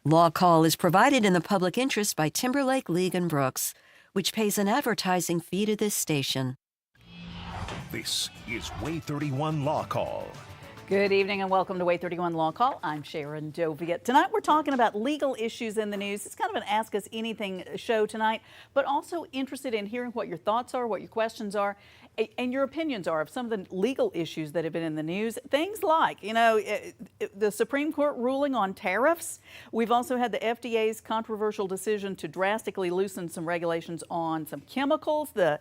LawCall is provided in the public interest by Timberlake League and Brooks, which pays an advertising fee to this station. This is WAAY 31 Law Call. Good evening and welcome to WAAY 31 Law Call. I'm Sharon Doviet. Tonight we're talking about legal issues in the news. It's kind of an Ask Us Anything show tonight, but also interested in hearing what your thoughts are, what your questions are, and your opinions are of some of the legal issues that have been in the news. Things like, the Supreme Court ruling on tariffs. We've also had the FDA's controversial decision to drastically loosen some regulations on some chemicals, the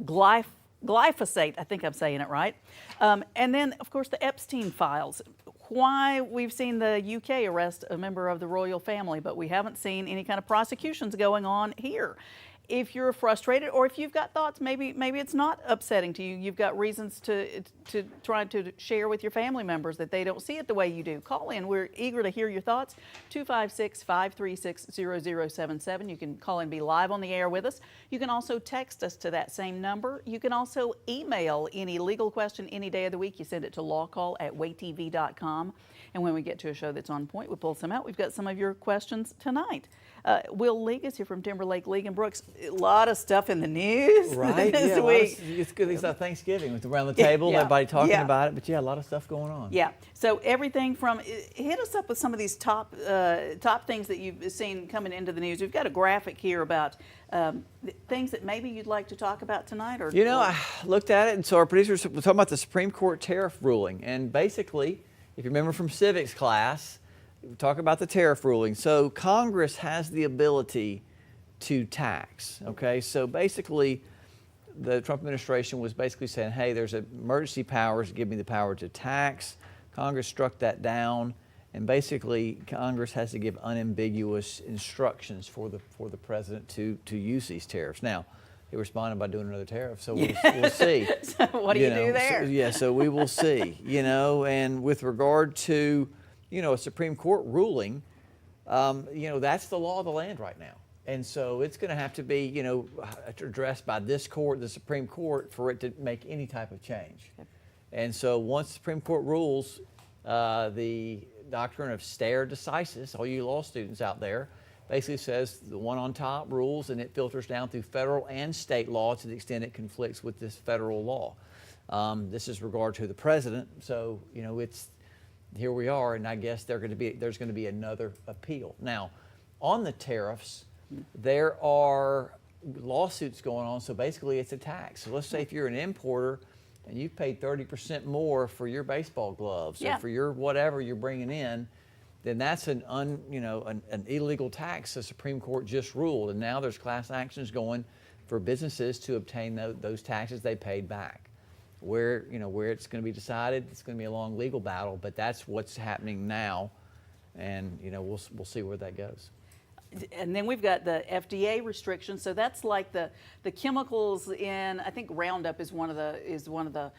glyphosate, I think I'm saying it right. And then, of course, the Epstein files. Why we've seen the UK arrest a member of the royal family, but we haven't seen any kind of prosecutions going on here. If you're frustrated or if you've got thoughts, maybe it's not upsetting to you, you've got reasons to try to share with your family members that they don't see it the way you do. Call in. We're eager to hear your thoughts. 256-536-0077. You can call and be live on the air with us. You can also text us to that same number. You can also email any legal question any day of the week. You send it to lawcall@waytv.com. And when we get to a show that's on point, we pull some out. We've got some of your questions tonight. Will League is here from Timberlake League and Brooks. A lot of stuff in the news this week. It's good. It's Thanksgiving with around the table, everybody talking about it. But yeah, a lot of stuff going on. Yeah. So everything from hit us up with some of these top things that you've seen coming into the news. We've got a graphic here about things that maybe you'd like to talk about tonight. I looked at it, and so our producers were talking about the Supreme Court tariff ruling, and basically, if you remember from civics class, we talk about the tariff ruling. So Congress has the ability to tax, okay? So basically, the Trump administration was basically saying, hey, there's emergency powers, give me the power to tax. Congress struck that down, and basically Congress has to give unambiguous instructions for the president to use these tariffs. Now, they responded by doing another tariff, so we'll see. So what do you do there? So we will see, and with regard to, a Supreme Court ruling, that's the law of the land right now. And so it's going to have to be, addressed by this court, the Supreme Court, for it to make any type of change. Okay. And so once the Supreme Court rules, the doctrine of stare decisis, all you law students out there, basically says the one on top rules, and it filters down through federal and state law to the extent it conflicts with this federal law. This is regard to the president. So, it's here we are, and I guess there's going to be another appeal. Now, on the tariffs, there are lawsuits going on. So basically, it's a tax. So let's say if you're an importer and you've paid 30% more for your baseball gloves or for your whatever you're bringing in, then that's an illegal tax. The Supreme Court just ruled, and now there's class actions going for businesses to obtain those taxes they paid back. Where it's going to be decided, it's going to be a long legal battle, but that's what's happening now, and we'll see where that goes. And then we've got the FDA restrictions. So that's like the chemicals in, I think Roundup is one of the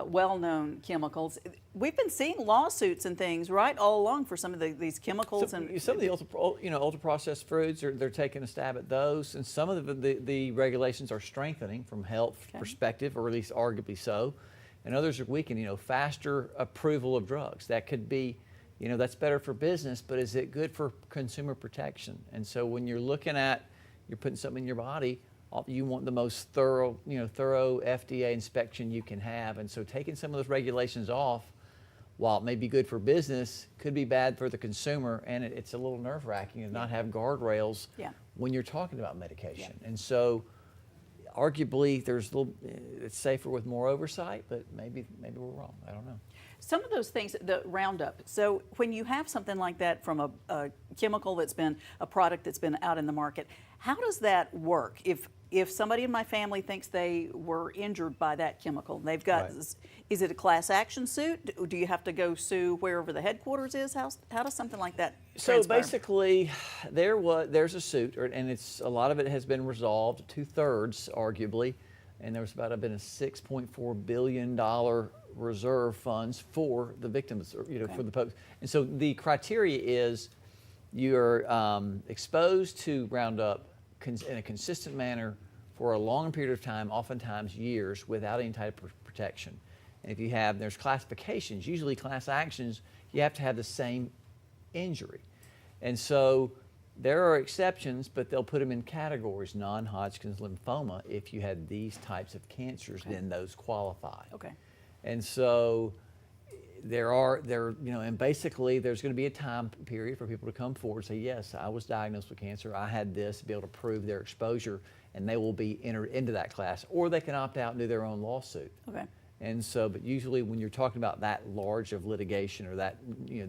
well-known chemicals. We've been seeing lawsuits and things all along for some of these chemicals. Some of the ultra-processed foods, they're taking a stab at those, and some of the regulations are strengthening from health perspective, or at least arguably so, and others are weakening. Faster approval of drugs. That could be, that's better for business, but is it good for consumer protection? And so when you're looking at, you're putting something in your body, you want the most thorough FDA inspection you can have. And so taking some of those regulations off, while it may be good for business, could be bad for the consumer, and it's a little nerve-wracking to not have guardrails when you're talking about medication. Yeah. And so arguably it's safer with more oversight, but maybe we're wrong. I don't know. Some of those things, the Roundup, so when you have something like that from a chemical that's been, a product that's been out in the market, how does that work? If somebody in my family thinks they were injured by that chemical, they've got, is it a class action suit? Do you have to go sue wherever the headquarters is? How does something like that transpire? So basically, there's a suit, and a lot of it has been resolved, 2/3 arguably, and there's been a $6.4 billion reserve funds for the victims, for the folks. And so the criteria is you're exposed to Roundup in a consistent manner for a long period of time, oftentimes years, without any type of protection. And if you there's classifications, usually class actions, you have to have the same injury. And so there are exceptions, but they'll put them in categories. Non-Hodgkin's lymphoma, if you had these types of cancers, then those qualify. Okay. And so and basically there's going to be a time period for people to come forward and say, yes, I was diagnosed with cancer, I had this, to be able to prove their exposure, and they will be entered into that class, or they can opt out and do their own lawsuit. Okay. And so, but usually when you're talking about that large of litigation or that,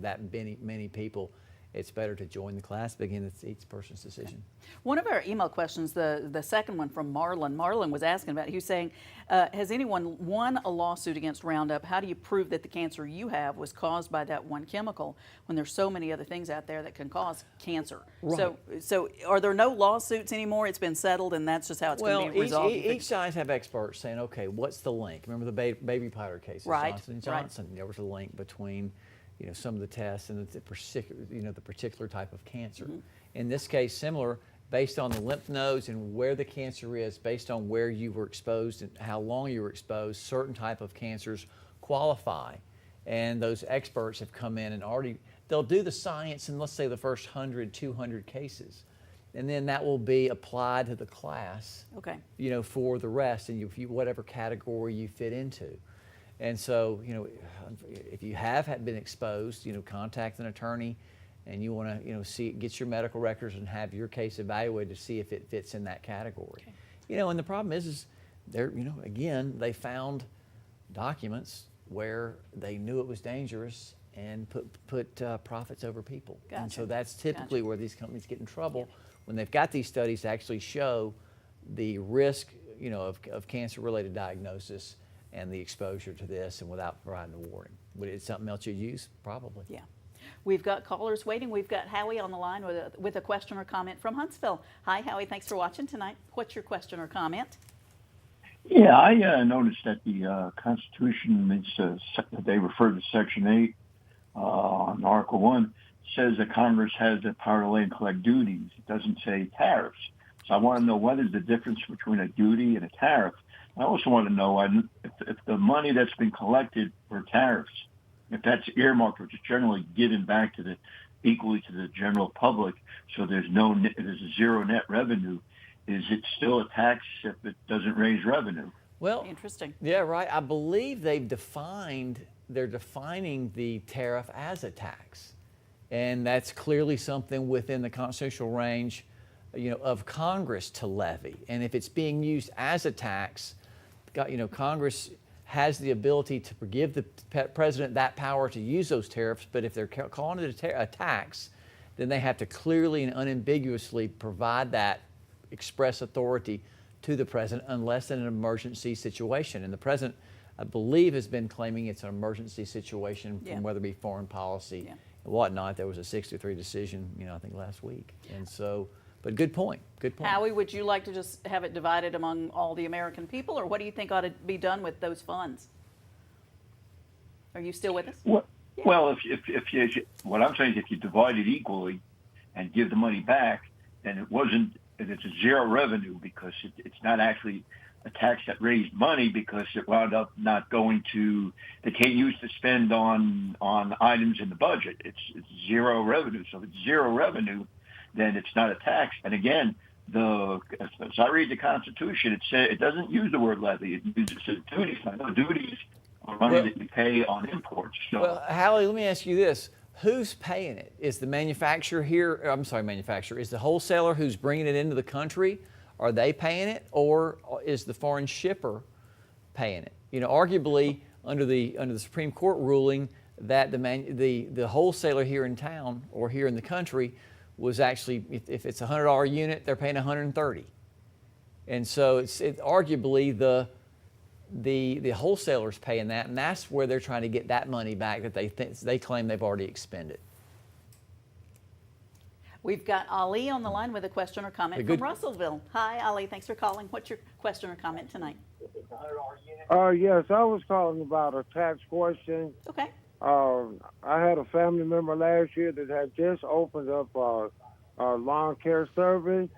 that many people, it's better to join the class. But again, it's each person's decision. One of our email questions, the second one from Marlon. Marlon was asking about, he was saying, has anyone won a lawsuit against Roundup? How do you prove that the cancer you have was caused by that one chemical when there's so many other things out there that can cause cancer? Right. So are there no lawsuits anymore? It's been settled and that's just how it's going to be resolved? Each side have experts saying, okay, what's the link? Remember the baby powder cases, Right. Johnson & Johnson. There was a link between some of the tests and the particular type of cancer. Mm-hmm. In this case, similar, based on the lymph nodes and where the cancer is, based on where you were exposed and how long you were exposed, certain type of cancers qualify. And those experts have come in and they'll do the science in, let's say, the first 100, 200 cases. And then that will be applied to the class, Okay. For the rest, and whatever category you fit into. And so, if you have been exposed, contact an attorney, and you want to, get your medical records and have your case evaluated to see if it fits in that category. Okay. And the problem is there, again, they found documents where they knew it was dangerous and put profits over people. Gotcha. And so that's typically where these companies get in trouble, Yeah. when they've got these studies to actually show the risk, of cancer-related diagnosis and the exposure to this, and without providing a warning. Would it something else you'd use? Probably. Yeah. We've got callers waiting. We've got Howie on the line with a question or comment from Huntsville. Hi, Howie. Thanks for watching tonight. What's your question or comment? Yeah, I noticed that the Constitution, they refer to Section 8 on Article 1, says that Congress has the power to lay and collect duties. It doesn't say tariffs. So I want to know what is the difference between a duty and a tariff. I also want to know if the money that's been collected for tariffs, if that's earmarked, which is generally given back equally to the general public, so there's a zero net revenue, is it still a tax if it doesn't raise revenue? Well, Interesting. Yeah, right. I believe they're defining the tariff as a tax. And that's clearly something within the constitutional range, of Congress to levy. And if it's being used as a tax, Congress has the ability to give the president that power to use those tariffs, but if they're calling it a tax, then they have to clearly and unambiguously provide that express authority to the president, unless in an emergency situation. And the president, I believe, has been claiming it's an emergency situation from whether it be foreign policy and whatnot. There was a 6-3 decision, I think last week. And so, but good point. Good point. Howie, would you like to just have it divided among all the American people, or what do you think ought to be done with those funds? Are you still with us? Well, what I'm saying is if you divide it equally and give the money back, then it's a zero revenue, because it's not actually a tax that raised money, because it wound up not going to, they can't use to spend on items in the budget. It's zero revenue. So if it's zero revenue, then it's not a tax. And again, as I read the Constitution, it doesn't use the word levy. It uses duties. I know duties are money that you pay on imports. So. Well, Hallie, let me ask you this. Who's paying it? Is the manufacturer here, is the wholesaler who's bringing it into the country, are they paying it, or is the foreign shipper paying it? Arguably, under the Supreme Court ruling, that the wholesaler here in town or here in the country was actually, if it's a $100 unit, they're paying $130. And so it's arguably the wholesaler's paying that, and that's where they're trying to get that money back that they claim they've already expended. We've got Ali on the line with a question or comment from Russellville. Hi, Ali. Thanks for calling. What's your question or comment tonight? Yes, I was calling about a tax question. Okay. I had a family member last year that had just opened up a lawn care service,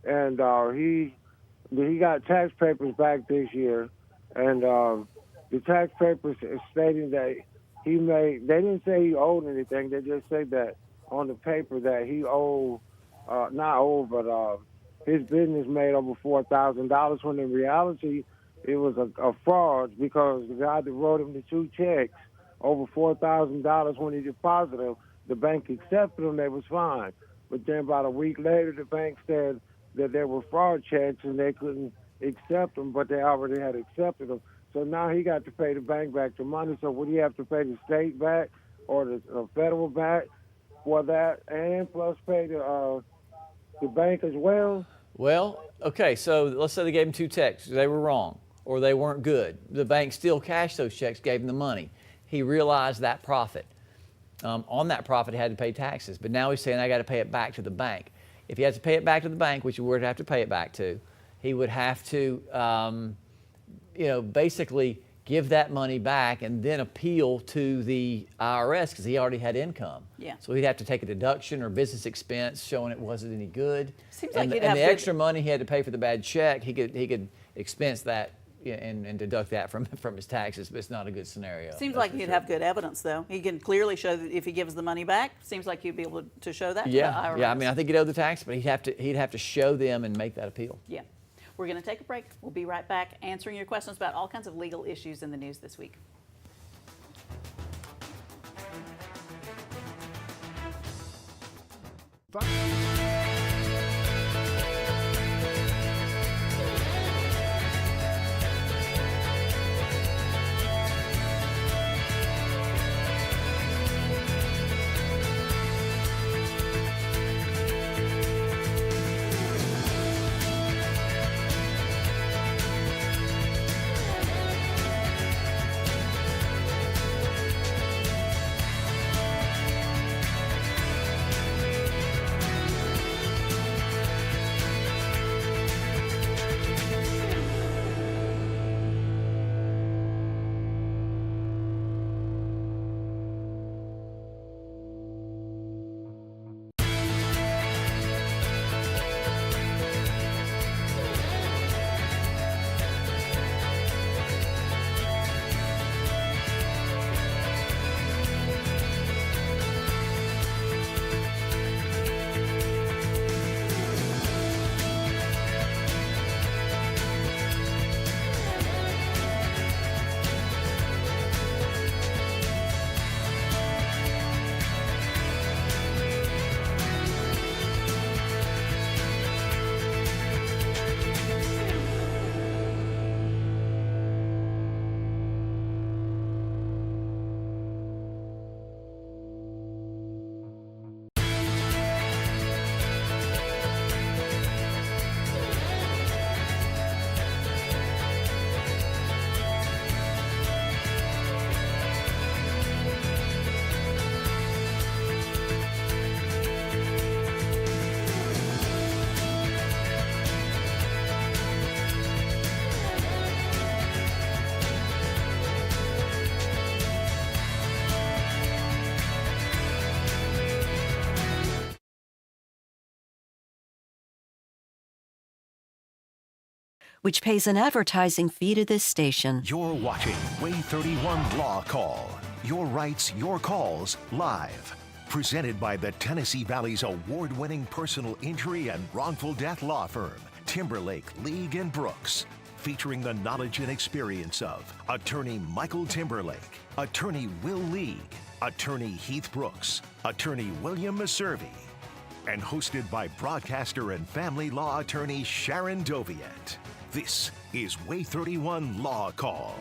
and he got tax papers back this year, and the tax papers is stating that they didn't say he owed anything. They just said that on the paper that he owed, not owed, but his business made over $4,000, when in reality it was a fraud, because the guy that wrote him the 2 checks over $4,000, when he deposited them, the bank accepted them, they was fine. But then about a week later, the bank said that there were fraud checks and they couldn't accept them, but they already had accepted them. So now he got to pay the bank back the money. So would he have to pay the state back or the federal back for that, and plus pay the bank as well? Well, okay, so let's say they gave him 2 checks. They were wrong or they weren't good. The bank still cashed those checks, gave him the money. He realized that profit. On that profit, he had to pay taxes. But now he's saying, I got to pay it back to the bank. If he has to pay it back to the bank, which he would have to pay it back to, he would have to, basically give that money back and then appeal to the IRS because he already had income. Yeah. So he'd have to take a deduction or business expense showing it wasn't any good. Seems like and he'd and have the good- extra money he had to pay for the bad check, he could expense that and deduct that from his taxes, but it's not a good scenario. Seems that's like for he'd sure. have good evidence, though. He can clearly show that if he gives the money back. Seems like he'd be able to show that to the IRS. Yeah. I mean, I think he'd owe the tax, but he'd have to show them and make that appeal. Yeah. We're going to take a break. We'll be right back answering your questions about all kinds of legal issues in the news this week. which pays an advertising fee to this station. You're watching WAAY 31 Law Call. Your rights, your calls, live. Presented by the Tennessee Valley's award-winning personal injury and wrongful death law firm, Timberlake, League & Brooks. Featuring the knowledge and experience of Attorney Michael Timberlake, Attorney Will League, Attorney Heath Brooks, Attorney William Maservi, and hosted by broadcaster and family law attorney Sharon Doviet. This is WAAY 31 Law Call.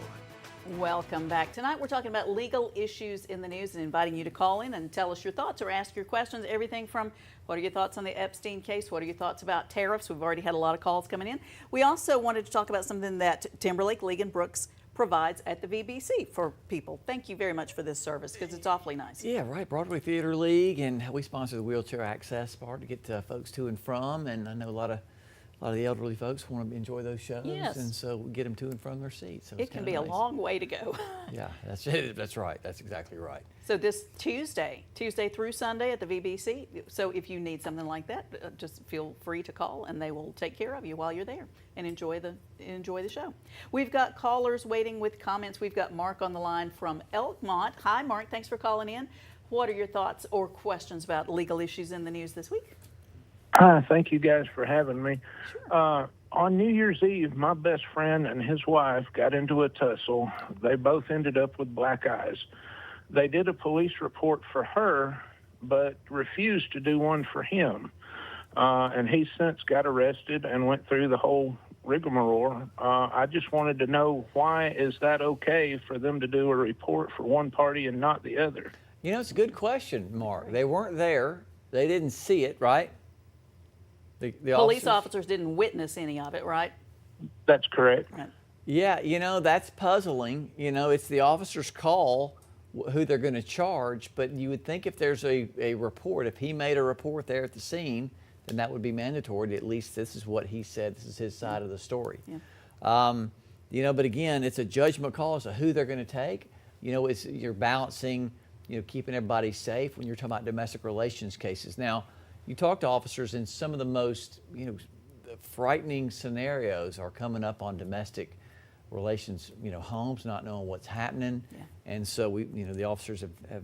Welcome back. Tonight we're talking about legal issues in the news and inviting you to call in and tell us your thoughts or ask your questions. Everything from what are your thoughts on the Epstein case? What are your thoughts about tariffs? We've already had a lot of calls coming in. We also wanted to talk about something that Timberlake, League & Brooks provides at the VBC for people. Thank you very much for this service because it's awfully nice. Yeah, right. Broadway Theater League, and we sponsor the wheelchair access part to get folks to and from. And I know a lot of the elderly folks want to enjoy those shows, Yes. and so we get them to and from their seats. So It can be a long way to go. Yeah, that's it. That's right. That's exactly right. So this Tuesday through Sunday at the VBC. So if you need something like that, just feel free to call and they will take care of you while you're there and enjoy the show. We've got callers waiting with comments. We've got Mark on the line from Elkmont. Hi, Mark. Thanks for calling in. What are your thoughts or questions about legal issues in the news this week? Hi, thank you guys for having me. On New Year's Eve, my best friend and his wife got into a tussle. They both ended up with black eyes. They did a police report for her, but refused to do one for him. And he since got arrested and went through the whole rigmarole. I just wanted to know, why is that okay for them to do a report for one party and not the other? You know, it's a good question, Mark. They weren't there. They didn't see it, right? The Police officers didn't witness any of it, right? That's correct. Right. Yeah, you know, that's puzzling. You know, it's the officer's call who they're going to charge, but you would think if there's a report, if he made a report there at the scene, then that would be mandatory. At least this is what he said. This is his side of the story. Yeah. You know, but again, it's a judgment call as to who they're going to take. You know, you're balancing, you know, keeping everybody safe when you're talking about domestic relations cases. Now, you talk to officers, and some of the most, you know, frightening scenarios are coming up on domestic relations, you know, homes not knowing what's happening. Yeah. And so you know, the officers have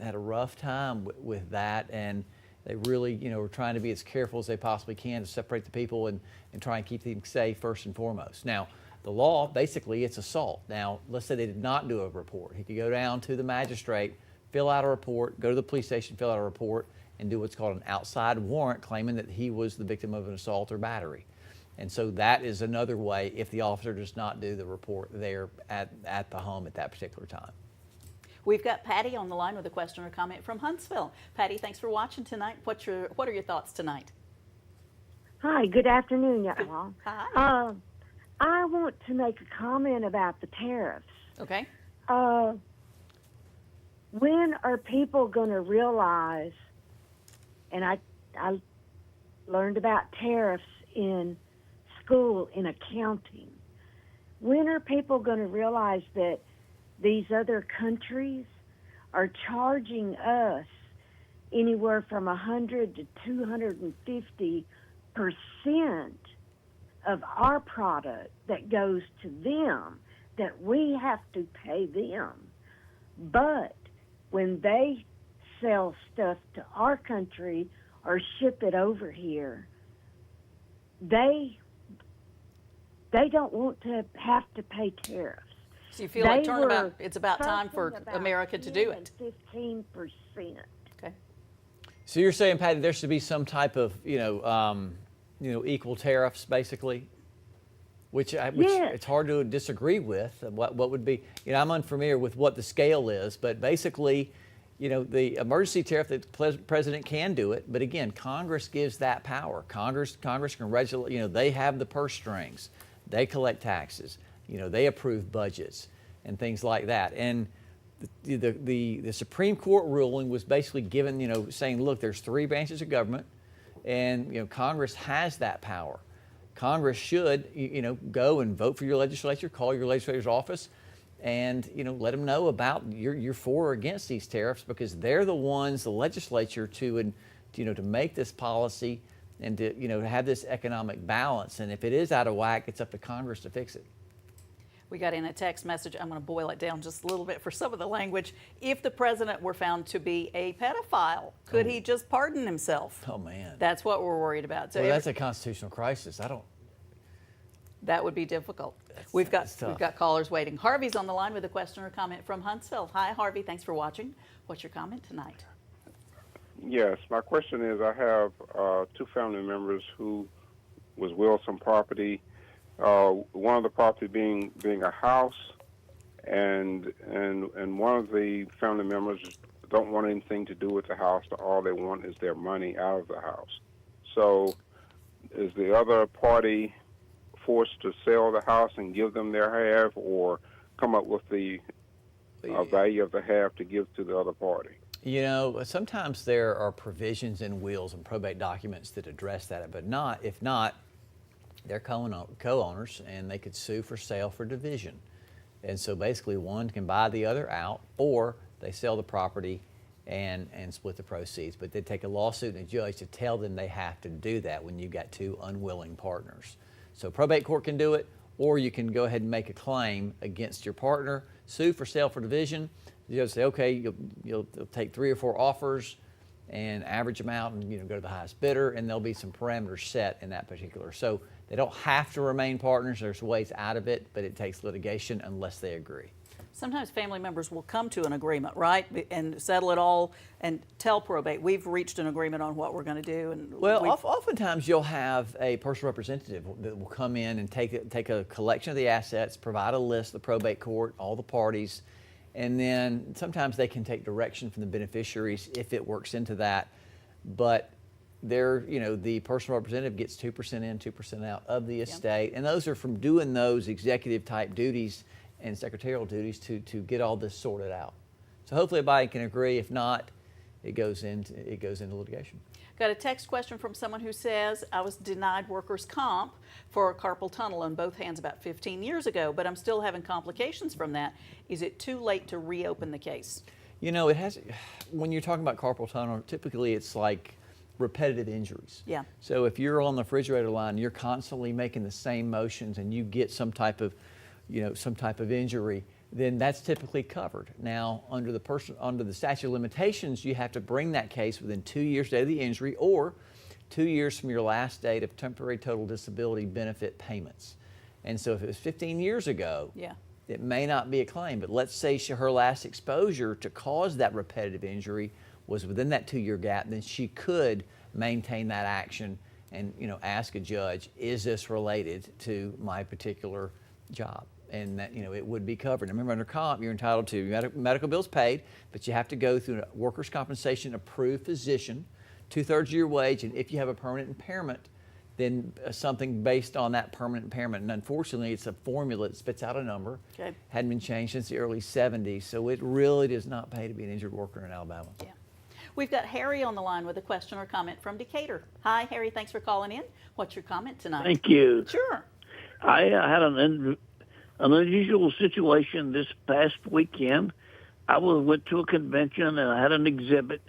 had a rough time with that, and they really, you know, are trying to be as careful as they possibly can to separate the people and try and keep them safe first and foremost. Now, the law, basically, it's assault. Now, let's say they did not do a report. He could go down to the magistrate, fill out a report, go to the police station, fill out a report, and do what's called an outside warrant, claiming that he was the victim of an assault or battery. And so that is another way if the officer does not do the report there at the home at that particular time. We've got Patty on the line with a question or comment from Huntsville. Patty, thanks for watching tonight. What are your thoughts tonight? Hi, good afternoon, y'all. Hi. I want to make a comment about the tariffs. Okay. When are people going to realize, and I learned about tariffs in school in accounting, when are people going to realize that these other countries are charging us anywhere from 100 to 250% of our product that goes to them, that we have to pay them? But when they sell stuff to our country or ship it over here, they don't want to have to pay tariffs. So you feel like it's about time for America to do it? 15%. Okay. So you're saying, Patty, there should be some type of, equal tariffs, basically, which yes. It's hard to disagree with. What would be, I'm unfamiliar with what the scale is, but basically, the emergency tariff, the president can do it, but again, Congress gives that power. Congress can regulate, they have the purse strings. They collect taxes. They approve budgets and things like that. And the Supreme Court ruling was basically given, saying, look, there's three branches of government, and Congress has that power. Congress should, go and vote for your legislature, call your legislator's office, and let them know about you're for or against these tariffs, because they're the ones, the legislature, to make this policy and to have this economic balance. And if it is out of whack, it's up to Congress to fix it. We got in a text message. I'm going to boil it down just a little bit for some of the language. If the president were found to be a pedophile, could he just pardon himself? Oh, man. That's what we're worried about. So well, that's a constitutional crisis. That would be difficult. We've got callers waiting. Harvey's on the line with a question or comment from Huntsville. Hi, Harvey. Thanks for watching. What's your comment tonight? Yes, my question is, I have two family members who was willed some property. One of the property being a house, and one of the family members don't want anything to do with the house. All they want is their money out of the house. So, is the other party forced to sell the house and give them their half, or come up with the value of the half to give to the other party? Sometimes there are provisions in wills and probate documents that address that, but if not, they're co-owners, and they could sue for sale for division. And so basically one can buy the other out, or they sell the property and split the proceeds. But they take a lawsuit and a judge to tell them they have to do that when you've got two unwilling partners. So probate court can do it, or you can go ahead and make a claim against your partner, sue for sale for division, The judge say, okay, you'll take 3 or 4 offers and average them out and go to the highest bidder, and there'll be some parameters set in that particular. So they don't have to remain partners. There's ways out of it, but it takes litigation unless they agree. Sometimes family members will come to an agreement, right, and settle it all and tell probate, we've reached an agreement on what we're going to do. And well, oftentimes you'll have a personal representative that will come in and take a collection of the assets, provide a list to the probate court, all the parties, and then sometimes they can take direction from the beneficiaries if it works into that. But the personal representative gets 2% in, 2% out of the estate, and those are from doing those executive type duties and secretarial duties to get all this sorted out. So hopefully everybody can agree. If not, it goes into litigation. Got a text question from someone who says, I was denied workers' comp for a carpal tunnel in both hands about 15 years ago, but I'm still having complications from that. Is it too late to reopen the case? It has. When you're talking about carpal tunnel, typically it's like repetitive injuries. Yeah. So if you're on the refrigerator line, you're constantly making the same motions and you get some type of injury, then that's typically covered. Now, under the statute of limitations, you have to bring that case within 2 years date of the injury or 2 years from your last date of temporary total disability benefit payments. And so if it was 15 years ago, it may not be a claim, but let's say her last exposure to cause that repetitive injury was within that 2-year gap, then she could maintain that action and ask a judge, is this related to my particular job? And that it would be covered. And remember, under comp, you're entitled to medical bills paid, but you have to go through a workers' compensation approved physician, 2/3 of your wage, and if you have a permanent impairment, then something based on that permanent impairment. And unfortunately, it's a formula that spits out a number. Okay. Hadn't been changed since the early 70s, so it really does not pay to be an injured worker in Alabama. Yeah. We've got Harry on the line with a question or comment from Decatur. Hi, Harry. Thanks for calling in. What's your comment tonight? Thank you. Sure. I had an unusual situation this past weekend. I went to a convention and I had an exhibit,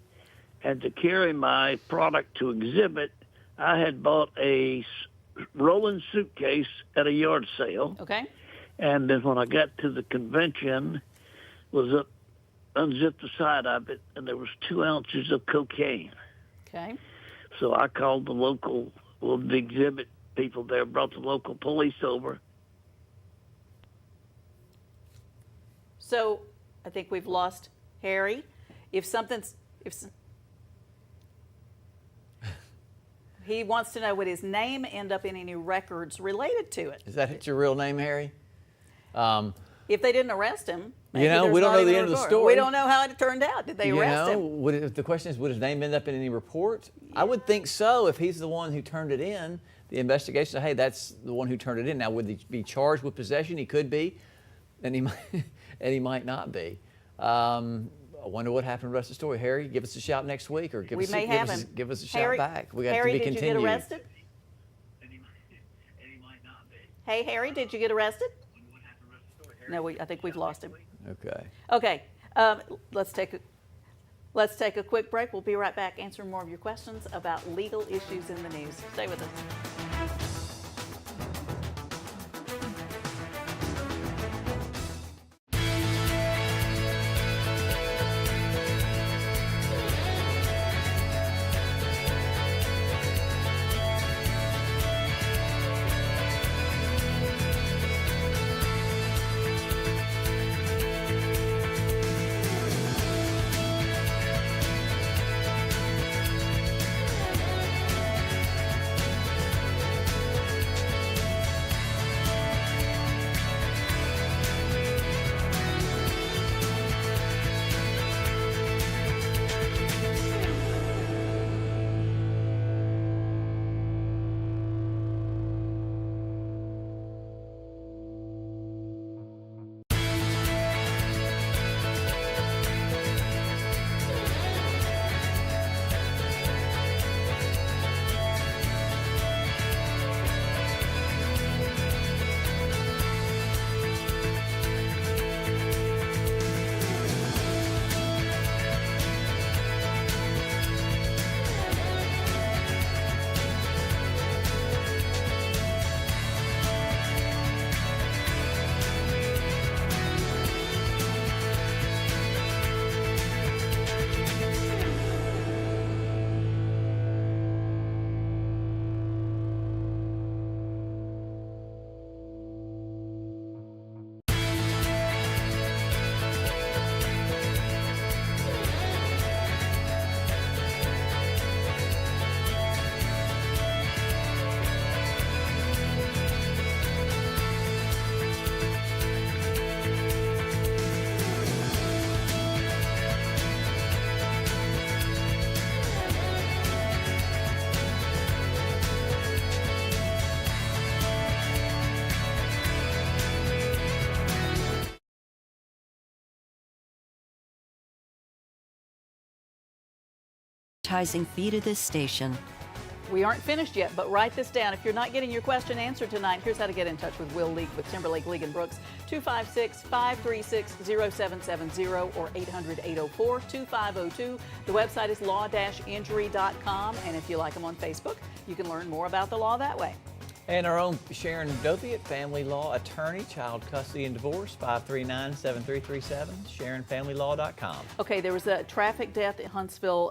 and to carry my product to exhibit, I had bought a rolling suitcase at a yard sale. Okay. And then when I got to the convention, unzipped the side of it, and there was 2 ounces of cocaine. Okay. So I called the exhibit people there, brought the local police over. So I think we've lost Harry. He wants to know, would his name end up in any records related to it? Is that your real name, Harry? If they didn't arrest him, we don't know the end of the story. We don't know how it turned out. Did they arrest him? The question is, would his name end up in any report? Yeah. I would think so. If he's the one who turned it in, the investigation said, hey, that's the one who turned it in. Now, would he be charged with possession? He could be, and he might not be. I wonder what happened to the rest of the story. Harry, give us a shout next week, or give us a shout back. We got Harry, to be did continued. You get arrested? Hey, Harry, did you get arrested? No, I think we've lost him. Okay. Okay. Let's take a quick break. We'll be right back answering more of your questions about legal issues in the news. Stay with us. advertising fee to this station. We aren't finished yet, but write this down. If you're not getting your question answered tonight, here's how to get in touch with Will League with Timberlake League and Brooks. 256-536-0770 or 800-804-2502. The website is law-injury.com, and if you like them on Facebook, you can learn more about the law that way. And our own Sharon Doviet, family law attorney, child custody and divorce, 539-7337, SharonFamilyLaw.com. Okay, there was a traffic death in Huntsville,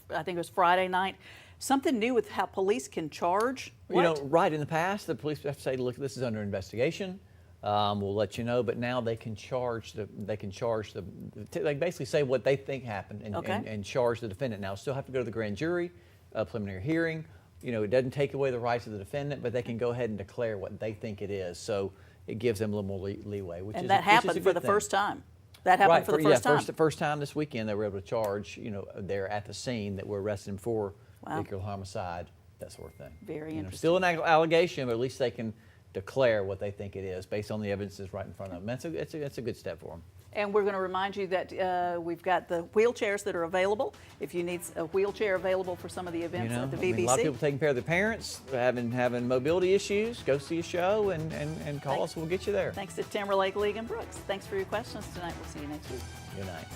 I think it was Friday night. Something new with how police can charge. What? You know, right, in the past, the police have to say, look, this is under investigation. We'll let you know, but now they can charge they basically say what they think happened and charge the defendant. Now, still have to go to the grand jury, preliminary hearing. You know, it doesn't take away the rights of the defendant, but they can go ahead and declare what they think it is. So it gives them a little more leeway. And that happened for the first time. That happened for the first time. First time this weekend they were able to charge, you know, there at the scene that we're arresting him for vehicular homicide, that sort of thing. Very interesting. Still an allegation, but at least they can declare what they think it is based on the evidence that's right in front of them. It's a good step for them. And we're going to remind you that we've got the wheelchairs that are available. If you need a wheelchair available for some of the events at the BBC. A lot of people taking care of their parents, having mobility issues, go see a show and call us. We'll get you there. Thanks to Timberlake League and Brooks. Thanks for your questions tonight. We'll see you next week. Good night.